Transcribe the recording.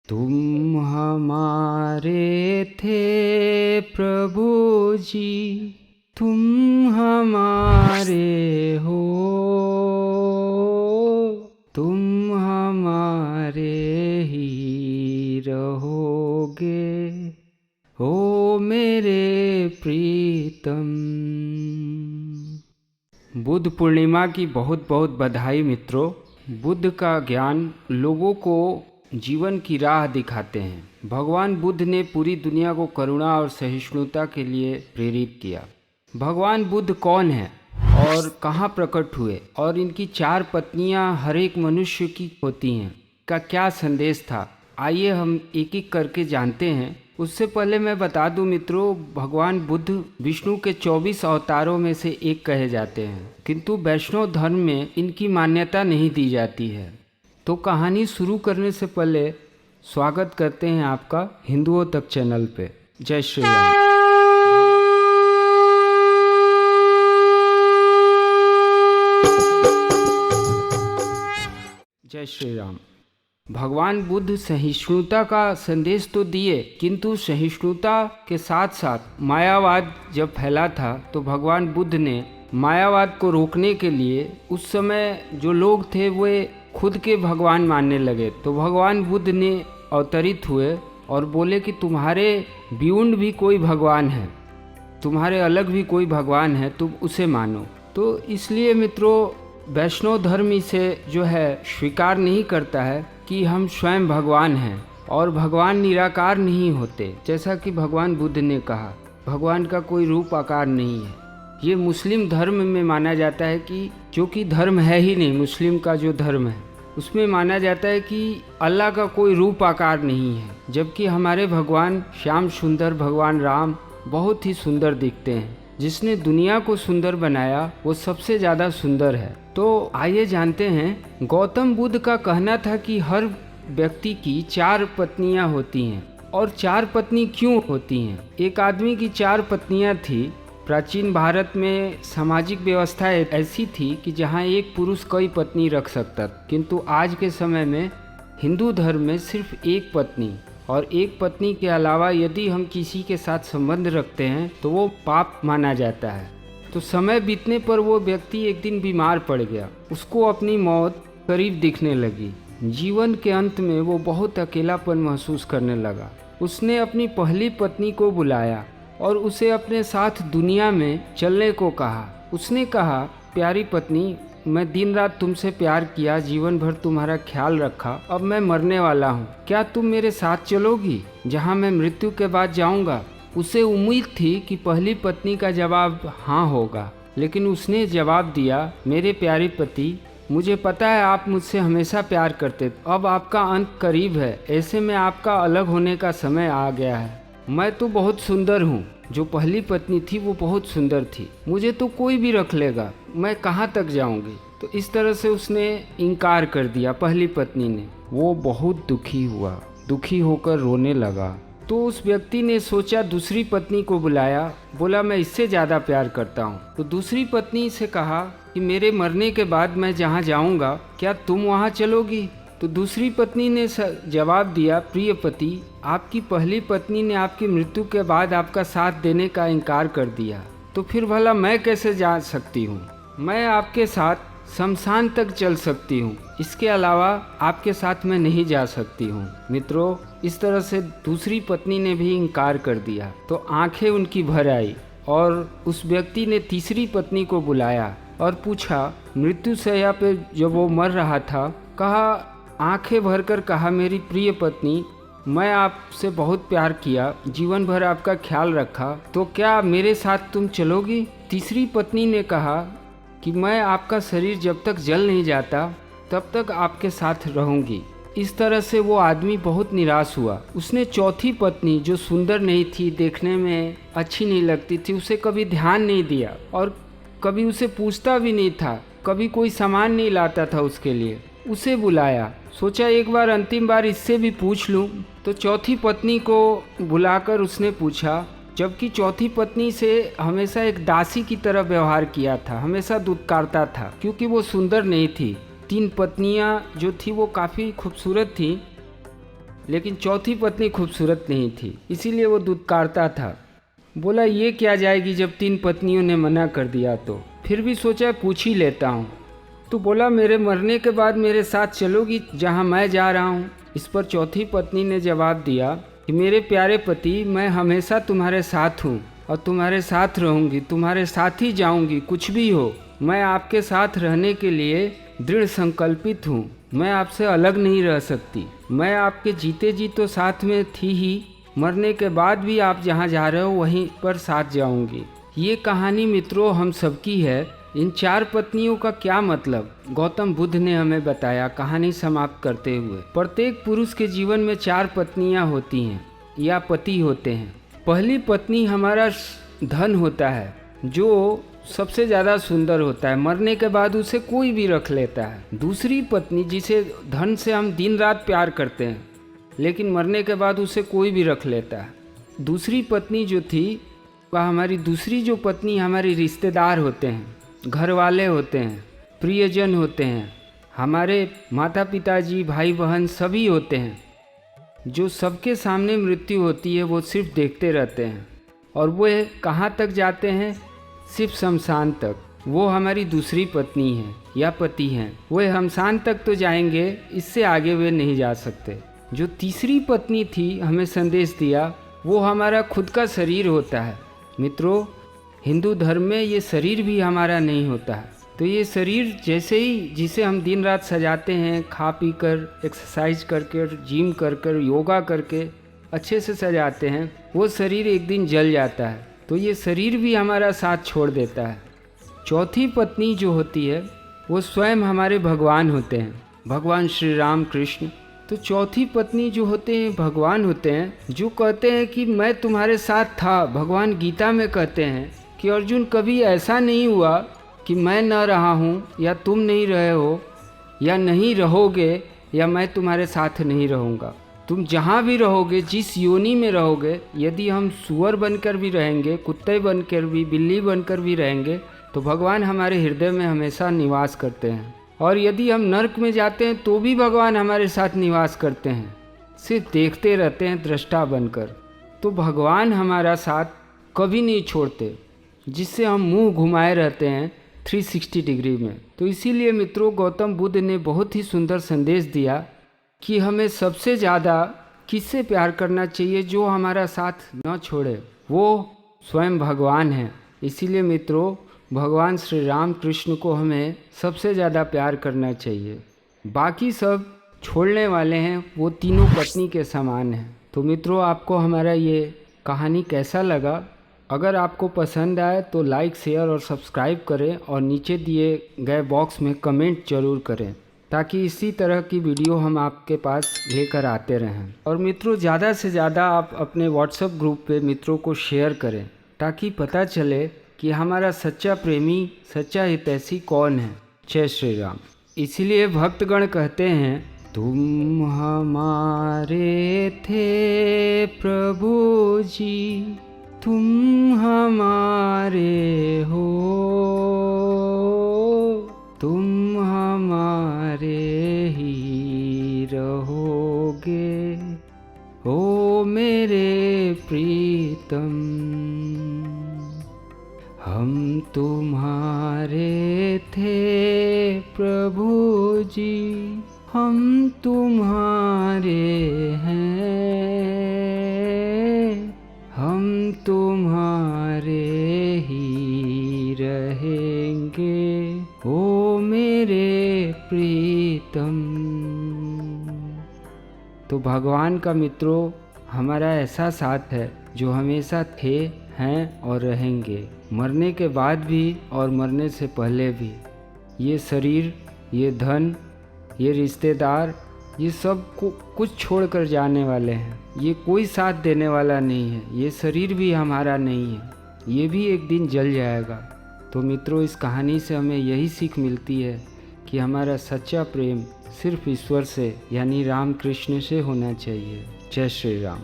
तुम हमारे थे प्रभु जी, तुम हमारे हो, तुम हमारे ही रहोगे, ओ मेरे प्रीतम। बुद्ध पूर्णिमा की बहुत बहुत बधाई मित्रों। बुद्ध का ज्ञान लोगों को जीवन की राह दिखाते हैं। भगवान बुद्ध ने पूरी दुनिया को करुणा और सहिष्णुता के लिए प्रेरित किया। भगवान बुद्ध कौन है और कहाँ प्रकट हुए और इनकी 4 पत्नियाँ हर एक मनुष्य की होती हैं का क्या संदेश था, आइए हम एक एक करके जानते हैं। उससे पहले मैं बता दूं मित्रों, भगवान बुद्ध विष्णु के 24 अवतारों में से एक कहे जाते हैं, किंतु वैष्णव धर्म में इनकी मान्यता नहीं दी जाती है। तो कहानी शुरू करने से पहले स्वागत करते हैं आपका हिंदुओं तक चैनल पे। जय श्री राम। जय श्री राम। भगवान बुद्ध सहिष्णुता का संदेश तो दिए, किंतु सहिष्णुता के साथ साथ मायावाद जब फैला था तो भगवान बुद्ध ने मायावाद को रोकने के लिए, उस समय जो लोग थे वे खुद के भगवान मानने लगे, तो भगवान बुद्ध ने अवतरित हुए और बोले कि तुम्हारे बियॉन्ड भी कोई भगवान है, तुम्हारे अलग भी कोई भगवान है, तुम उसे मानो। तो इसलिए मित्रों, वैष्णव धर्म इसे जो है स्वीकार नहीं करता है कि हम स्वयं भगवान हैं और भगवान निराकार नहीं होते। जैसा कि भगवान बुद्ध ने कहा, भगवान का कोई रूप आकार नहीं है। ये मुस्लिम धर्म में माना जाता है कि, जो कि धर्म है ही नहीं, मुस्लिम का जो धर्म है उसमें माना जाता है कि अल्लाह का कोई रूप आकार नहीं है, जबकि हमारे भगवान श्याम सुंदर भगवान राम बहुत ही सुंदर दिखते हैं। जिसने दुनिया को सुंदर बनाया वो सबसे ज़्यादा सुंदर है। तो आइए जानते हैं। गौतम बुद्ध का कहना था कि हर व्यक्ति की 4 पत्नियां होती हैं। और 4 पत्नी क्यों होती हैं? एक आदमी की 4 पत्नियां थी। प्राचीन भारत में सामाजिक व्यवस्था ऐसी थी कि जहां एक पुरुष कई पत्नी रख सकता, किंतु आज के समय में हिंदू धर्म में सिर्फ एक पत्नी, और एक पत्नी के अलावा यदि हम किसी के साथ संबंध रखते हैं तो वो पाप माना जाता है। तो समय बीतने पर वो व्यक्ति एक दिन बीमार पड़ गया, उसको अपनी मौत करीब दिखने लगी। जीवन के अंत में वो बहुत अकेलापन महसूस करने लगा। उसने अपनी पहली पत्नी को बुलाया और उसे अपने साथ दुनिया में चलने को कहा। उसने कहा, प्यारी पत्नी, मैं दिन रात तुमसे प्यार किया, जीवन भर तुम्हारा ख्याल रखा, अब मैं मरने वाला हूँ, क्या तुम मेरे साथ चलोगी जहाँ मैं मृत्यु के बाद जाऊँगा? उसे उम्मीद थी कि पहली पत्नी का जवाब हाँ होगा, लेकिन उसने जवाब दिया, मेरे प्यारे पति, मुझे पता है आप मुझसे हमेशा प्यार करते, अब आपका अंत करीब है, ऐसे में आपका अलग होने का समय आ गया है। मैं तो बहुत सुंदर हूँ, जो पहली पत्नी थी वो बहुत सुंदर थी, मुझे तो कोई भी रख लेगा, मैं कहाँ तक जाऊँगी? तो इस तरह से उसने इनकार कर दिया पहली पत्नी ने। वो बहुत दुखी हुआ, दुखी होकर रोने लगा। तो उस व्यक्ति ने सोचा, दूसरी पत्नी को बुलाया, बोला मैं इससे ज़्यादा प्यार करता हूँ। तो दूसरी पत्नी से कहा कि मेरे मरने के बाद मैं जहाँ जाऊँगा क्या तुम वहाँ चलोगी? तो दूसरी पत्नी ने जवाब दिया, प्रिय पति, आपकी पहली पत्नी ने आपकी मृत्यु के बाद आपका साथ देने का इनकार कर दिया, तो फिर भला मैं कैसे जा सकती हूँ? मैं आपके साथ शमशान तक चल सकती हूँ, इसके अलावा आपके साथ मैं नहीं जा सकती हूँ। मित्रों, इस तरह से दूसरी पत्नी ने भी इनकार कर दिया। तो आंखें उनकी भर आई और उस व्यक्ति ने तीसरी पत्नी को बुलाया और पूछा, मृत्यु शैया पे जब वो मर रहा था, कहा, आंखें भरकर कहा, मेरी प्रिय पत्नी, मैं आपसे बहुत प्यार किया, जीवन भर आपका ख्याल रखा, तो क्या मेरे साथ तुम चलोगी? तीसरी पत्नी ने कहा कि मैं आपका शरीर जब तक जल नहीं जाता तब तक आपके साथ रहूंगी। इस तरह से वो आदमी बहुत निराश हुआ। उसने चौथी पत्नी, जो सुंदर नहीं थी, देखने में अच्छी नहीं लगती थी, उसे कभी ध्यान नहीं दिया और कभी उसे पूछता भी नहीं था, कभी कोई सामान नहीं लाता था उसके लिए। उसे बुलाया, सोचा एक बार अंतिम बार इससे भी पूछ लूं। तो चौथी पत्नी को बुलाकर उसने पूछा, जबकि चौथी पत्नी से हमेशा एक दासी की तरह व्यवहार किया था, हमेशा दुत्कारता था, क्योंकि वो सुंदर नहीं थी। 3 पत्नियां जो थी वो काफ़ी खूबसूरत थी, लेकिन चौथी पत्नी खूबसूरत नहीं थी, इसीलिए वो दुत्कारता था। बोला ये क्या जाएगी जब 3 पत्नियों ने मना कर दिया तो। फिर भी सोचा पूछ ही लेता हूँ। तो बोला मेरे मरने के बाद मेरे साथ चलोगी जहाँ मैं जा रहा हूँ। इस पर चौथी पत्नी ने जवाब दिया कि मेरे प्यारे पति, मैं हमेशा तुम्हारे साथ हूँ और तुम्हारे साथ रहूँगी, तुम्हारे साथ ही जाऊँगी, कुछ भी हो। मैं आपके साथ रहने के लिए दृढ़ संकल्पित हूँ। मैं आपसे अलग नहीं रह सकती। मैं आपके जीते जी तो साथ में थी ही, मरने के बाद भी आप जहाँ जा रहे हो वहीं पर साथ जाऊँगी। ये कहानी मित्रों हम सबकी है। इन 4 पत्नियों का क्या मतलब गौतम बुद्ध ने हमें बताया कहानी समाप्त करते हुए। प्रत्येक पुरुष के जीवन में 4 पत्नियां होती हैं या पति होते हैं। पहली पत्नी हमारा धन होता है, जो सबसे ज़्यादा सुंदर होता है, मरने के बाद उसे कोई भी रख लेता है। दूसरी पत्नी जिसे धन से हम दिन रात प्यार करते हैं, लेकिन मरने के बाद उसे कोई भी रख लेता है। दूसरी पत्नी जो थी वह हमारी दूसरी जो पत्नी हमारे रिश्तेदार होते हैं, घर वाले होते हैं, प्रियजन होते हैं, हमारे माता पिताजी, भाई बहन सभी होते हैं, जो सबके सामने मृत्यु होती है वो सिर्फ देखते रहते हैं। और वो कहाँ तक जाते हैं? सिर्फ शमशान तक। वो हमारी दूसरी पत्नी है या पति हैं। वो शमशान तक तो जाएंगे, इससे आगे वे नहीं जा सकते। जो तीसरी पत्नी थी हमें संदेश दिया, वो हमारा खुद का शरीर होता है। मित्रों, हिंदू धर्म में ये शरीर भी हमारा नहीं होता है। तो ये शरीर जैसे ही जिसे हम दिन रात सजाते हैं, खा पी कर, एक्सरसाइज करके, जिम कर कर, योगा करके अच्छे से सजाते हैं, वो शरीर एक दिन जल जाता है। तो ये शरीर भी हमारा साथ छोड़ देता है। चौथी पत्नी जो होती है वो स्वयं हमारे भगवान होते हैं, भगवान श्री राम कृष्ण। तो चौथी पत्नी जो होते हैं भगवान होते हैं, जो कहते हैं कि मैं तुम्हारे साथ था। भगवान गीता में कहते हैं कि अर्जुन, कभी ऐसा नहीं हुआ कि मैं न रहा हूँ या तुम नहीं रहे हो या नहीं रहोगे या मैं तुम्हारे साथ नहीं रहूँगा। तुम जहाँ भी रहोगे, जिस योनि में रहोगे, यदि हम सूअर बनकर भी रहेंगे, कुत्ते बनकर भी, बिल्ली बनकर भी रहेंगे, तो भगवान हमारे हृदय में हमेशा निवास करते हैं। और यदि हम नरक में जाते हैं तो भी भगवान हमारे साथ निवास करते हैं, सिर्फ देखते रहते हैं दृष्टा बनकर। तो भगवान हमारा साथ कभी नहीं छोड़ते, जिससे हम मुंह घुमाए रहते हैं 360 डिग्री में। तो इसीलिए मित्रों, गौतम बुद्ध ने बहुत ही सुंदर संदेश दिया कि हमें सबसे ज़्यादा किससे प्यार करना चाहिए, जो हमारा साथ न छोड़े। वो स्वयं भगवान है। इसीलिए मित्रों, भगवान श्री राम कृष्ण को हमें सबसे ज़्यादा प्यार करना चाहिए। बाकी सब छोड़ने वाले हैं, वो तीनों पत्नी के समान हैं। तो मित्रों, आपको हमारा ये कहानी कैसा लगा? अगर आपको पसंद आए तो लाइक, शेयर और सब्सक्राइब करें और नीचे दिए गए बॉक्स में कमेंट जरूर करें, ताकि इसी तरह की वीडियो हम आपके पास लेकर आते रहें। और मित्रों, ज़्यादा से ज़्यादा आप अपने व्हाट्सएप ग्रुप पे मित्रों को शेयर करें, ताकि पता चले कि हमारा सच्चा प्रेमी, सच्चा हितैषी कौन है। जय श्री राम। इसलिए भक्तगण कहते हैं, तुम हमारे थे प्रभु जी, तुम हमारे हो, तुम हमारे ही रहोगे, ओ मेरे प्रीतम। हम तुम्हारे थे प्रभु जी, हम तुम्हारे हैं, हम तुम्हारे ही रहेंगे, ओ मेरे प्रीतम। तो भगवान का मित्रों हमारा ऐसा साथ है जो हमेशा थे, हैं और रहेंगे, मरने के बाद भी और मरने से पहले भी। ये शरीर, ये धन, ये रिश्तेदार, ये सब कुछ छोड़कर जाने वाले हैं। ये कोई साथ देने वाला नहीं है। ये शरीर भी हमारा नहीं है, ये भी एक दिन जल जाएगा। तो मित्रों, इस कहानी से हमें यही सीख मिलती है कि हमारा सच्चा प्रेम सिर्फ ईश्वर से यानी राम कृष्ण से होना चाहिए। जय श्री राम।